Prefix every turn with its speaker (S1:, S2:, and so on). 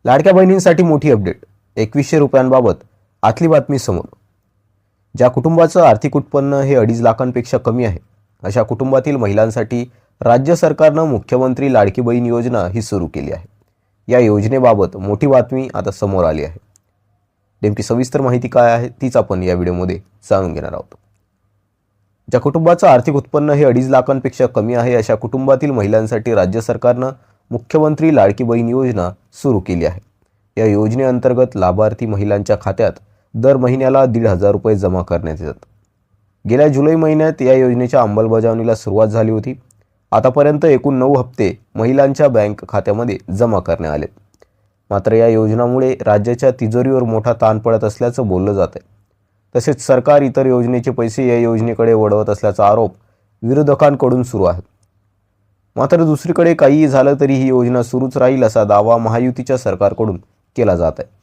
S1: लाडक्या बहिणींसाठी मोठी अपडेट. 2100 रुपयांबाबत आतली बातमी समोर. ज्या कुटुंबाचं आर्थिक उत्पन्न हे 2.5 लाखांपेक्षा कमी आहे, अशा कुटुंबातील महिलांसाठी राज्य सरकारनं मुख्यमंत्री लाडकी बहीण योजना ही सुरू केली आहे. या योजनेबाबत मोठी बातमी आता समोर आली आहे. नेमकी सविस्तर माहिती काय आहे तीच आपण या व्हिडिओमध्ये जाणून घेणार आहोत. ज्या कुटुंबाचं आर्थिक उत्पन्न हे 2.5 लाखांपेक्षा कमी आहे, अशा कुटुंबातील महिलांसाठी राज्य सरकारनं मुख्यमंत्री लाडकी बहीण योजना सुरू केली आहे. या योजनेअंतर्गत लाभार्थी महिलांच्या खात्यात दर महिन्याला 1,500 रुपये जमा करण्यात येतात. गेल्या जुलै महिन्यात या योजनेच्या अंमलबजावणीला सुरुवात झाली होती. आतापर्यंत एकूण 9 हप्ते महिलांच्या बँक खात्यामध्ये जमा करण्यात आले. मात्र या योजनामुळे राज्याच्या तिजोरीवर मोठा ताण पडत असल्याचं बोललं जात आहे. तसेच सरकार इतर योजनेचे पैसे या योजनेकडे वळवत असल्याचा आरोप विरोधकांकडून सुरू आहे. मात्र दुसरीकडे काहीही झालं तरी ही योजना सुरूच राहील असा दावा महायुतीच्या सरकारकडून केला जात आहे.